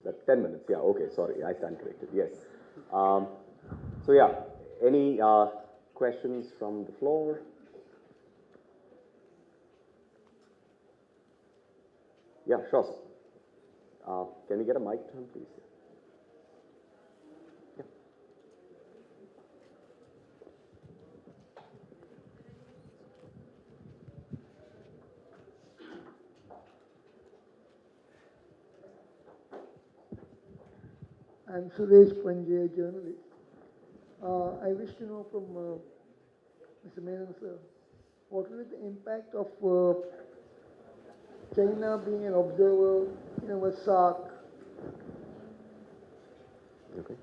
That's 10 minutes. Yeah, okay, sorry, I stand corrected. Yes. So yeah, any questions from the floor? Yeah, sure, sir. Can we get a mic to him, please? Yeah. I'm Suresh Panjay, journalist. I wish to know from Mr. Menon, sir, what will be the impact of China being an observer in our SARC? Okay.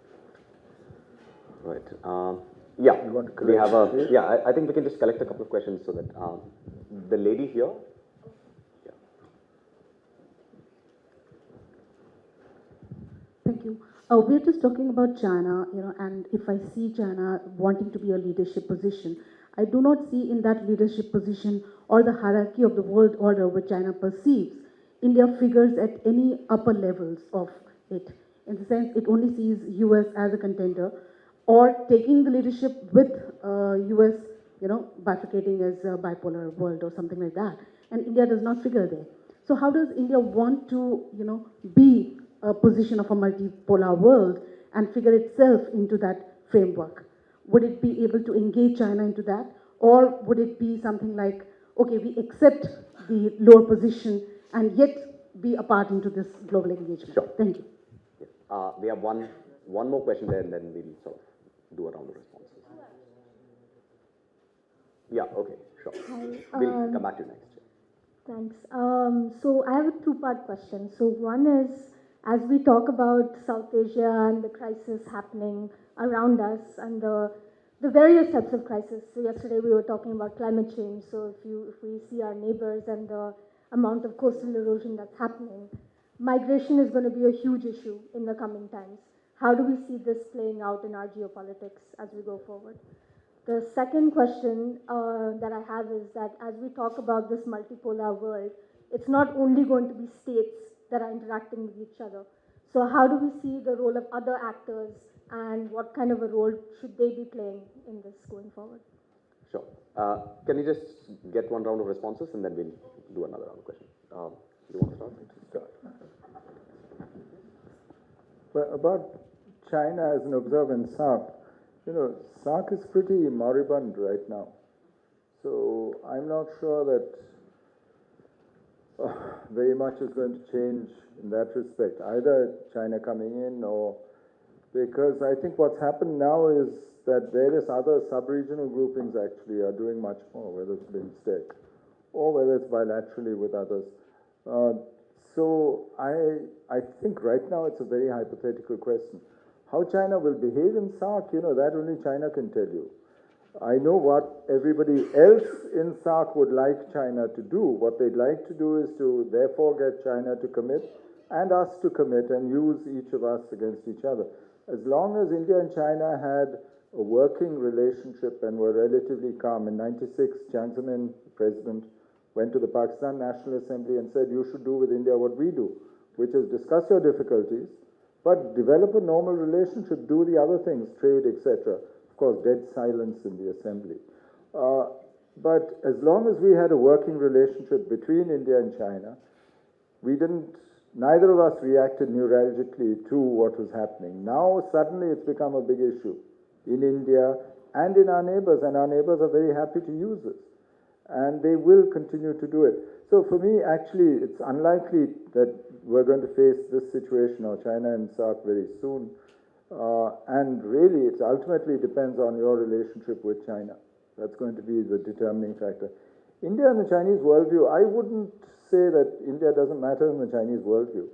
Right. Yeah, You want to we have a, collect? yeah, I think we can just collect a couple of questions so that the lady here. Yeah. Thank you. We're just talking about China, and if I see China wanting to be a leadership position, I do not see in that leadership position or the hierarchy of the world order which China perceives, India figures at any upper levels of it. In the sense, it only sees US as a contender, or taking the leadership with US, bifurcating as a bipolar world or something like that. And India does not figure there. So how does India want to, be a position of a multipolar world and figure itself into that framework? Would it be able to engage China into that? Or would it be something like, okay, we accept the lower position and yet be a part into this global engagement? Sure. Thank you. Yeah. We have one more question there, and then we'll sort of do a round of responses. Yeah, okay, sure. Hi, We'll come back to you next. thanks. So I have a two-part question. So one is, as we talk about South Asia and the crisis happening around us and the various types of crises. So yesterday we were talking about climate change. So if we see our neighbors and the amount of coastal erosion that's happening, migration is going to be a huge issue in the coming times. How do we see this playing out in our geopolitics as we go forward? The second question that I have is that as we talk about this multipolar world, it's not only going to be states that are interacting with each other. So how do we see the role of other actors and what kind of a role should they be playing in this going forward? Sure. Can you just get one round of responses, and then we'll do another round of questions. You want to start? Start. Well, about China as an observer in SARC, SARC is pretty moribund right now. So I'm not sure that very much is going to change in that respect, either China coming in or because I think what's happened now is that various other sub-regional groupings actually are doing much more, whether it's BIMSTEC or whether it's bilaterally with others. So I think right now it's a very hypothetical question. How China will behave in SARC, that only China can tell you. I know what everybody else in SARC would like China to do. What they'd like to do is to therefore get China to commit and us to commit and use each of us against each other. As long as India and China had a working relationship and were relatively calm, in '96, Jiang Zemin, the president, went to the Pakistan National Assembly and said, you should do with India what we do, which is discuss your difficulties, but develop a normal relationship, do the other things, trade, etc. Of course, dead silence in the assembly. But as long as we had a working relationship between India and China, neither of us reacted neuralgically to what was happening. Now, suddenly, it's become a big issue in India and in our neighbors, and our neighbors are very happy to use this. And they will continue to do it. So for me, actually, it's unlikely that we're going to face this situation or China and SARC very soon. And really, it ultimately depends on your relationship with China. That's going to be the determining factor. India and the Chinese worldview, I wouldn't say that India doesn't matter in the Chinese worldview.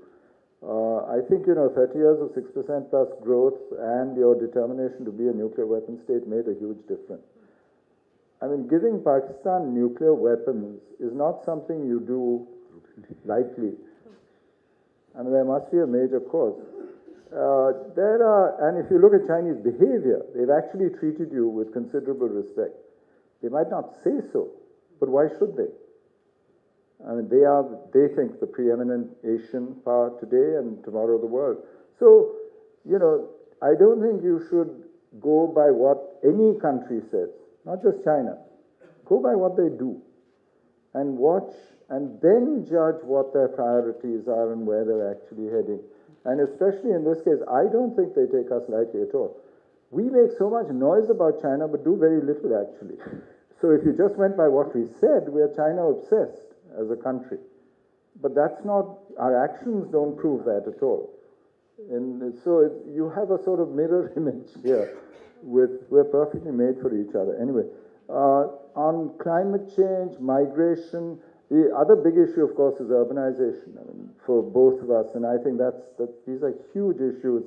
I think, 30 years of 6% plus growth and your determination to be a nuclear weapon state made a huge difference. I mean, giving Pakistan nuclear weapons is not something you do lightly. I mean, there must be a major cause. And if you look at Chinese behavior, they've actually treated you with considerable respect. They might not say so, but why should they? I mean, they think the preeminent Asian power today and tomorrow the world. So, you know, I don't think you should go by what any country says, not just China. Go by what they do and watch and then judge what their priorities are and where they're actually heading. And especially in this case, I don't think they take us lightly at all. We make so much noise about China, but do very little actually. So if you just went by what we said, we are China obsessed as a country. But that's not, our actions don't prove that at all. And so you have a sort of mirror image here we're perfectly made for each other. Anyway, on climate change, migration, the other big issue, of course, is urbanization. I mean, for both of us, and I think these are huge issues.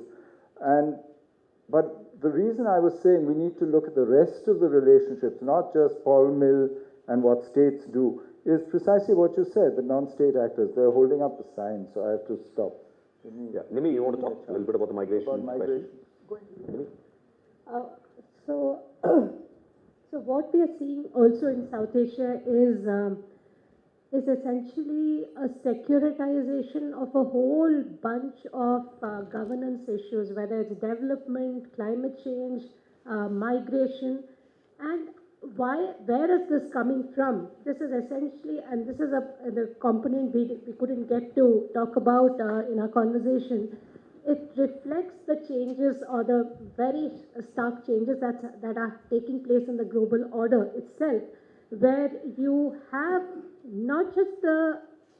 But the reason I was saying we need to look at the rest of the relationships, not just Paul Mill and what states do, is precisely what you said, the non-state actors. They're holding up the sign, so I have to stop. Yeah, Nimi, you want to talk a little bit about the migration question? Nimi? So what we are seeing also in South Asia is essentially a securitization of a whole bunch of governance issues, whether it's development, climate change, migration, and where is this coming from? This is essentially, and this is the component we couldn't get to talk about in our conversation. It reflects the changes or the very stark changes that are taking place in the global order itself, where you have not just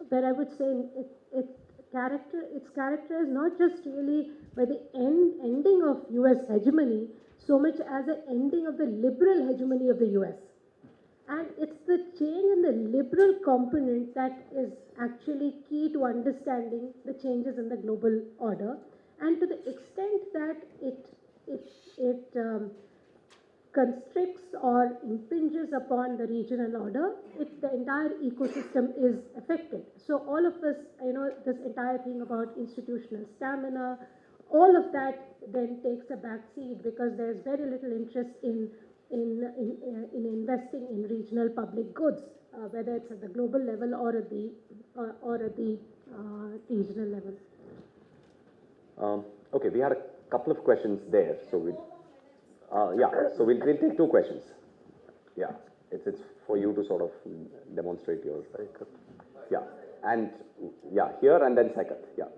where I would say its character is not just really by the ending of US hegemony, so much as the ending of the liberal hegemony of the US. And it's the change in the liberal component that is actually key to understanding the changes in the global order. And to the extent that it constricts or impinges upon the regional order, the entire ecosystem is affected. So all of this, this entire thing about institutional stamina, all of that then takes a back seat because there's very little interest in investing in regional public goods, whether it's at the global level or at the regional level. Okay, we had a couple of questions there, so we'll take two questions. Yeah, it's for you to sort of demonstrate your and here and then second, yeah.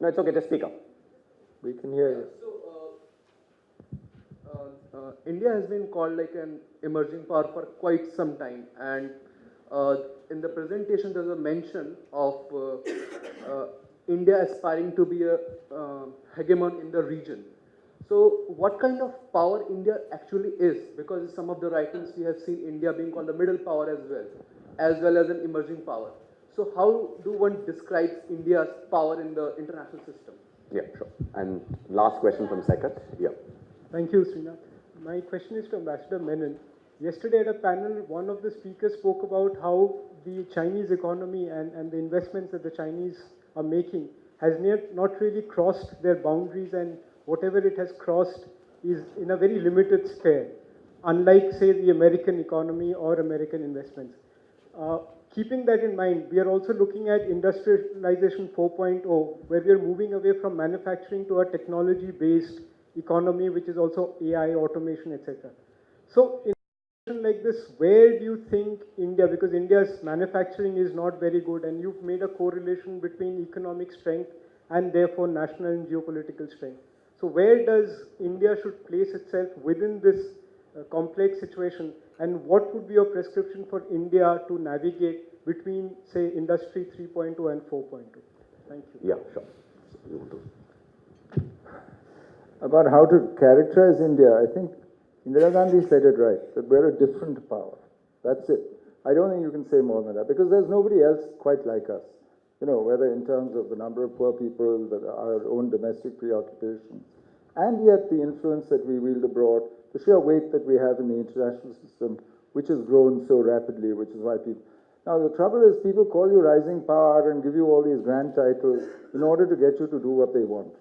No, it's okay, just speak up. We can hear you. India has been called like an emerging power for quite some time, and in the presentation there's a mention of India aspiring to be a hegemon in the region. So what kind of power India actually is? Because in some of the writings we have seen India being called the middle power as well as an emerging power. So how do one describe India's power in the international system? Yeah, sure. And last question from Sekat. Yeah. Thank you, Srinath. My question is to Ambassador Menon. Yesterday at a panel, one of the speakers spoke about how the Chinese economy and the investments that the Chinese are making has not really crossed their boundaries, and whatever it has crossed is in a very limited sphere, unlike, say, the American economy or American investments. Keeping that in mind, we are also looking at industrialization 4.0, where we are moving away from manufacturing to a technology-based economy, which is also AI, automation, etc. So in a situation like this, where do you think India, because India's manufacturing is not very good, and you've made a correlation between economic strength and therefore national and geopolitical strength. So where does India should place itself within this complex situation, and what would be your prescription for India to navigate between, say, Industry 3.0 and 4.0? Thank you. Yeah, sure. About how to characterize India, I think Indira Gandhi said it right, that we're a different power. That's it. I don't think you can say more than that, because there's nobody else quite like us. Whether in terms of the number of poor people, our own domestic preoccupations, and yet the influence that we wield abroad, the sheer weight that we have in the international system, which has grown so rapidly, which is why people... Now, the trouble is people call you rising power and give you all these grand titles in order to get you to do what they want,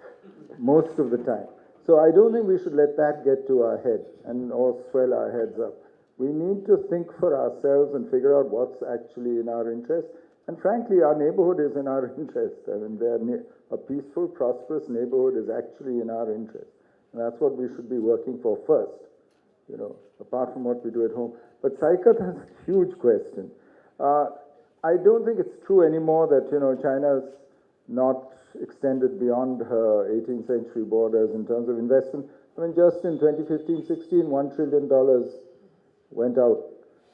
most of the time. So I don't think we should let that get to our head or swell our heads up. We need to think for ourselves and figure out what's actually in our interest. And frankly, our neighborhood is in our interest. I mean, a peaceful, prosperous neighborhood is actually in our interest. And that's what we should be working for first, apart from what we do at home. But Saikat has a huge question. I don't think it's true anymore that, China's not extended beyond her 18th century borders in terms of investment. I mean, just in 2015-16, $1 trillion went out,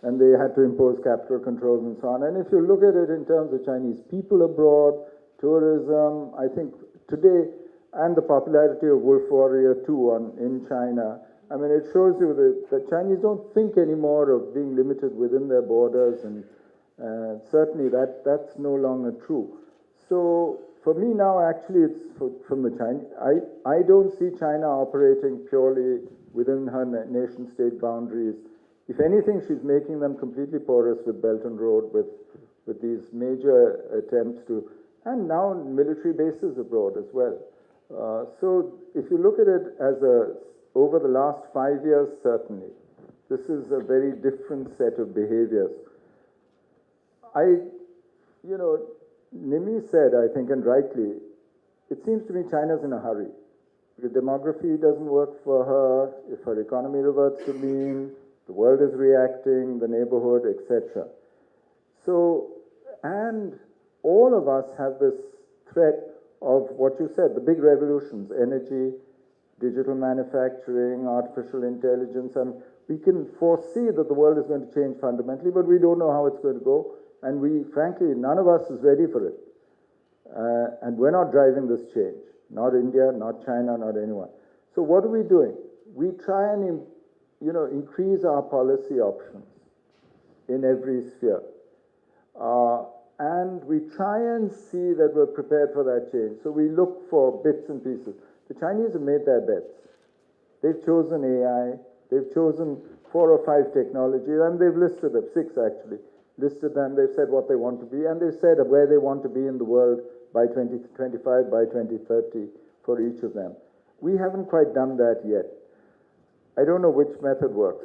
and they had to impose capital controls and so on. And if you look at it in terms of Chinese people abroad, tourism, I think today, and the popularity of Wolf Warrior 2 in China, I mean, it shows you that the Chinese don't think anymore of being limited within their borders, and certainly that's no longer true. So for me now, actually, it's from the Chinese. I don't see China operating purely within her nation-state boundaries. If anything, she's making them completely porous with Belt and Road, with these major attempts to, and now military bases abroad as well. So if you look at it as over the last 5 years, certainly, this is a very different set of behaviors. Nimi said, I think, and rightly, it seems to me China's in a hurry. The demography doesn't work for her. If her economy reverts to mean, the world is reacting, the neighborhood, etc. So, and all of us have this threat of what you said, the big revolutions, energy, digital manufacturing, artificial intelligence, and we can foresee that the world is going to change fundamentally, but we don't know how it's going to go. And frankly, none of us is ready for it. And we're not driving this change. Not India, not China, not anyone. So what are we doing? We try and, increase our policy options in every sphere. And we try and see that we're prepared for that change. So we look for bits and pieces. The Chinese have made their bets. They've chosen AI. They've chosen 4 or 5 technologies, and they've listed them, 6 actually. Listed them, they've said what they want to be, and they've said where they want to be in the world by 2025, by 2030 for each of them. We haven't quite done that yet. I don't know which method works,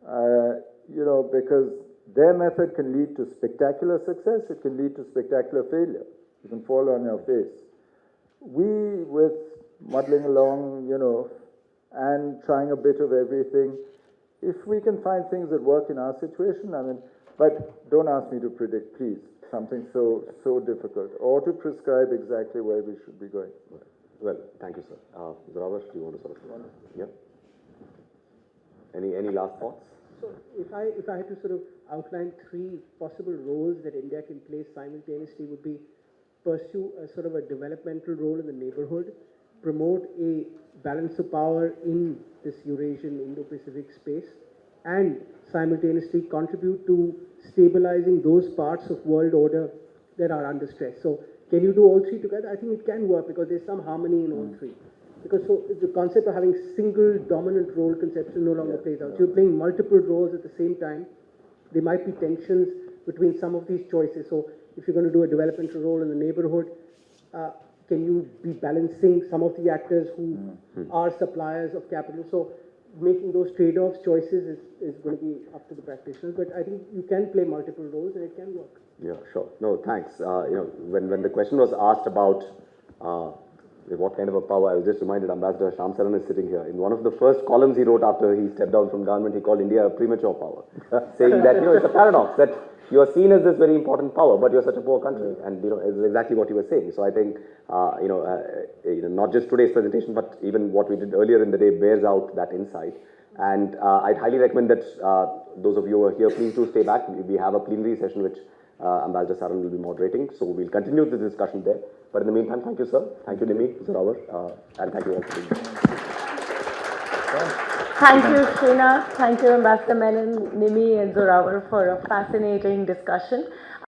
because their method can lead to spectacular success, it can lead to spectacular failure. You can fall on your face. We, with muddling along, and trying a bit of everything, if we can find things that work in our situation, but don't ask me to predict, please, something so difficult, or to prescribe exactly where we should be going. Well, thank you, sir. Zorawar, do you want to sort of? Yeah. Any last thoughts? So, if I had to sort of outline 3 possible roles that India can play simultaneously, would be pursue a sort of a developmental role in the neighborhood, promote a balance of power in this Eurasian Indo-Pacific space, and simultaneously contribute to stabilizing those parts of world order that are under stress. So can you do all 3 together? I think it can work because there's some harmony in all 3. Because so the concept of having single dominant role conception no longer plays out. So you're playing multiple roles at the same time. There might be tensions between some of these choices. So if you're going to do a developmental role in the neighborhood, can you be balancing some of the actors who are suppliers of capital? So making those trade-offs choices is going to be up to the practitioners, but I think you can play multiple roles and it can work. Yeah, sure. No, thanks. When the question was asked about what kind of a power, I was just reminded Ambassador Shyam Saran is sitting here. In one of the first columns he wrote after he stepped down from government, he called India a premature power, saying that, it's a paradox that you are seen as this very important power, but you're such a poor country. And, it's exactly what you were saying. So I think, not just today's presentation, but even what we did earlier in the day bears out that insight. And I'd highly recommend that those of you who are here, please do stay back. We have a plenary session which Ambassador Saran will be moderating. So we'll continue the discussion there. But in the meantime, thank you, sir. Thank you, Nimi, Zorawar, and thank you all for being here. Thank you, Srinath. Thank you, Ambassador Menon, Nimi, and Zorawar for a fascinating discussion.